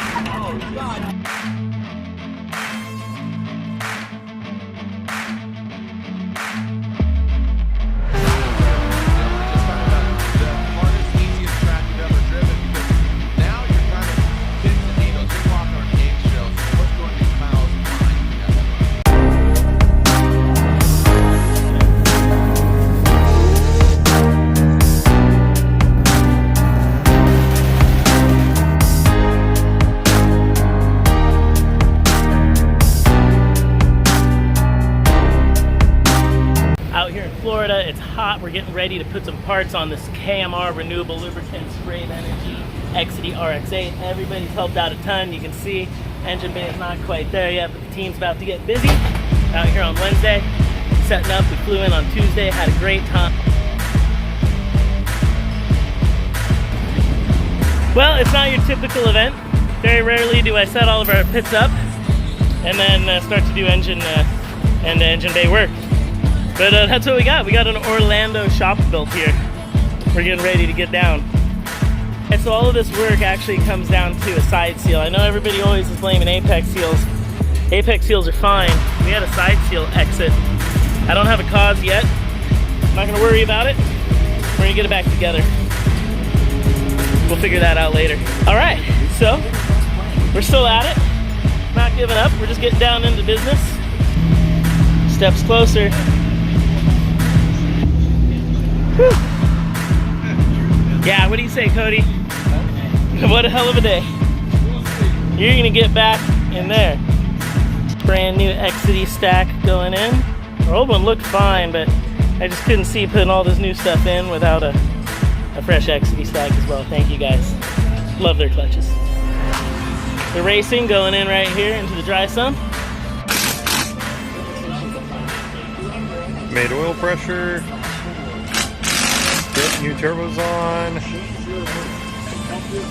Oh, God. Out here in Florida, it's hot. We're getting ready to put some parts on this KMR renewable lubricant spray of energy XD RX8. Everybody's helped out a ton. You can see engine bay is not quite there yet, but the team's about to get busy. Out here on Wednesday, setting up. We flew in on Tuesday, had a great time. Well, it's not your typical event. Very rarely do I set all of our pits up and then start to do engine and engine bay work. But that's what we got. We got an Orlando shop built here. We're getting ready to get down. And so all of this work actually comes down to a side seal. I know everybody always is blaming apex seals. Apex seals are fine. We had a side seal exit. I don't have a cause yet. I'm not gonna worry about it. We're gonna get it back together. We'll figure that out later. All right, so we're still at it. Not giving up. We're just getting down into business. Steps closer. Whew. Yeah, what do you say, Cody? What a hell of a day. You're gonna get back in there. Brand new XD stack going in. Our old one looked fine, but I just couldn't see putting all this new stuff in without a fresh XD stack as well. Thank you guys. Love their clutches. The racing going in right here into the dry sump. Made oil pressure. Get new turbos on.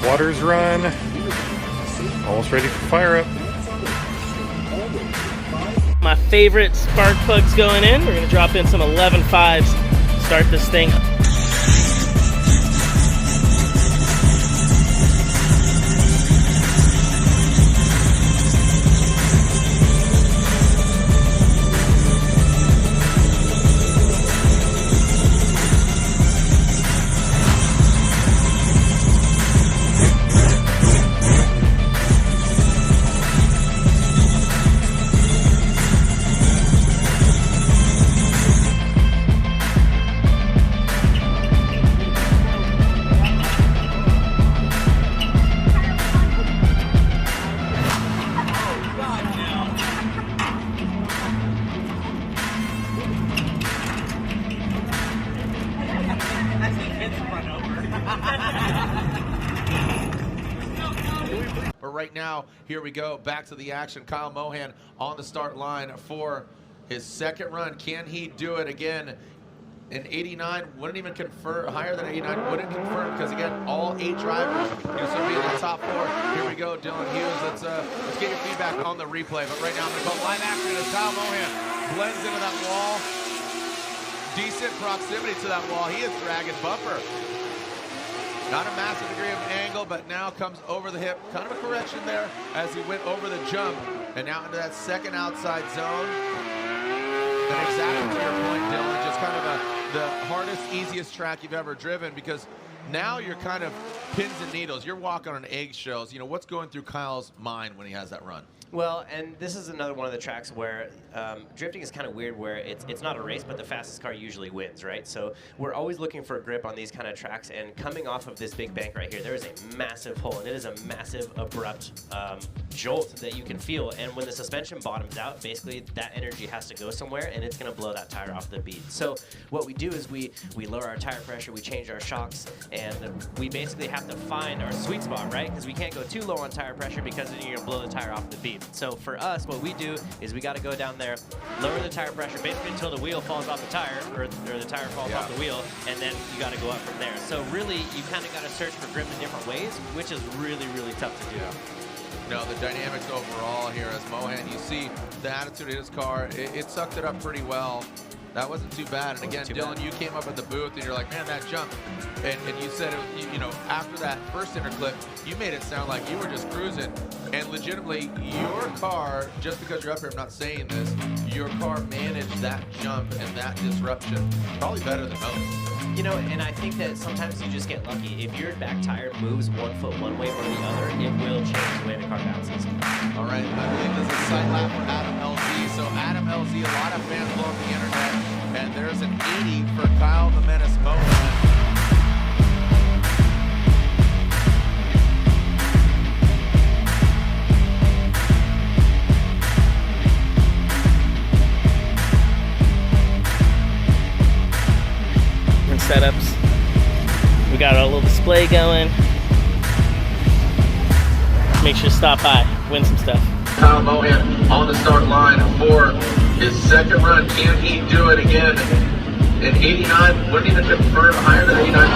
Water's run. Almost ready for fire up. My favorite spark plugs going in. We're gonna drop in some 11.5s, start this thing. But right now, here we go, back to the action. Kyle Mohan on the start line for his second run. Can he do it again? An 89 wouldn't even confirm, higher than 89 wouldn't confirm, because again, all 8 drivers used to be in the top 4. Here we go, Dylan Hughes. Let's get your feedback on the replay. But right now, I'm gonna go live action as Kyle Mohan blends into that wall. Decent proximity to that wall. He is dragging bumper. Not a massive degree of angle, but now comes over the hip. Kind of a correction there as he went over the jump and now into that second outside zone. And exactly to your point, Dylan, just kind of the hardest, easiest track you've ever driven, because now you're kind of pins and needles. You're walking on eggshells. You know, what's going through Kyle's mind when he has that run? Well, and this is another one of the tracks where drifting is kind of weird, where it's not a race, but the fastest car usually wins, right? So we're always looking for a grip on these kind of tracks, and coming off of this big bank right here, there is a massive hole, and it is a massive, abrupt jolt that you can feel, and when the suspension bottoms out, basically that energy has to go somewhere, and it's going to blow that tire off the bead. So what we do is we lower our tire pressure, we change our shocks, and we basically have to find our sweet spot, right? Because we can't go too low on tire pressure, because then you're going to blow the tire off the bead. So for us, what we do is we got to go down there, lower the tire pressure basically until the wheel falls off the tire, or the tire falls off the wheel, and then you got to go up from there. So really, you kind of got to search for grip in different ways, which is really, really tough to do. No, the dynamics overall here as Mohan, you see the attitude of his car, it sucked it up pretty well. That wasn't too bad. And again, Dylan, you came up at the booth and you're like, man, that jump. And you said, you know, after that first interclip, you made it sound like you were just cruising. And legitimately, your car, just because you're up here, I'm not saying this, your car managed that jump and that disruption probably better than most. You know, and I think that sometimes you just get lucky. If your back tire moves 1 foot one way or the other, it will change the way the car bounces. All right, I believe this is side lap for Adam LZ. So Adam LZ, a lot of fans blow up the internet, and there's an 80 for Kyle the Menace Mohan. Setups. We got our little display going. Make sure to stop by, win some stuff. Kyle Mohan on the start line for his second run. Can he do it again? In 89, wouldn't even convert higher than 89.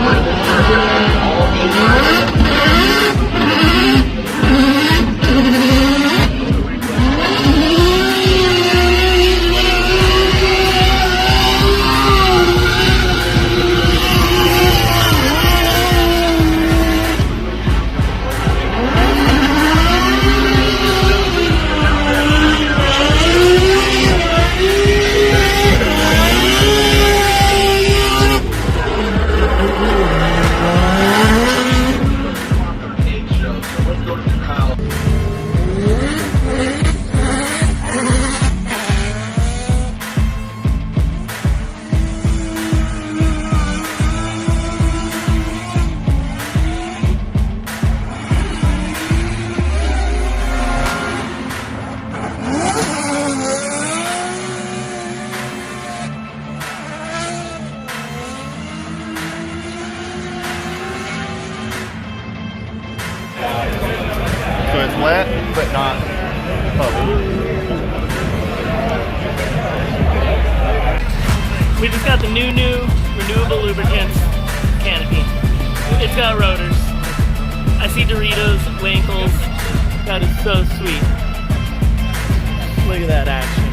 So it's wet, but not bubble. We just got the new renewable lubricants canopy. It's got rotors. I see Doritos, Winkles. That is so sweet. Look at that action.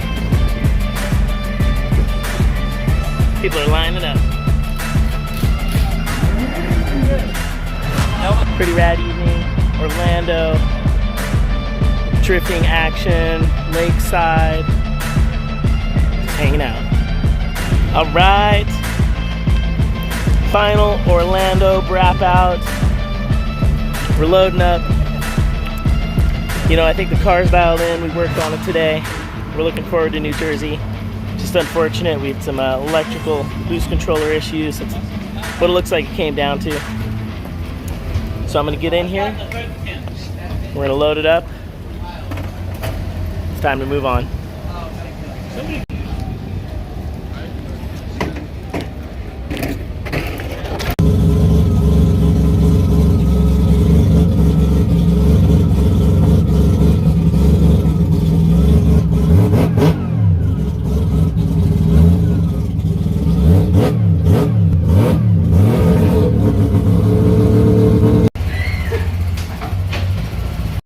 People are lining up. Pretty rad evening. Orlando. Drifting action. Lakeside. Just hanging out. All right. Final Orlando wrap out. We're loading up. You know, I think the car's dialed in. We worked on it today. We're looking forward to New Jersey. Just unfortunate, we had some electrical boost controller issues. That's what it looks like it came down to. So I'm gonna get in here. We're gonna load it up. It's time to move on.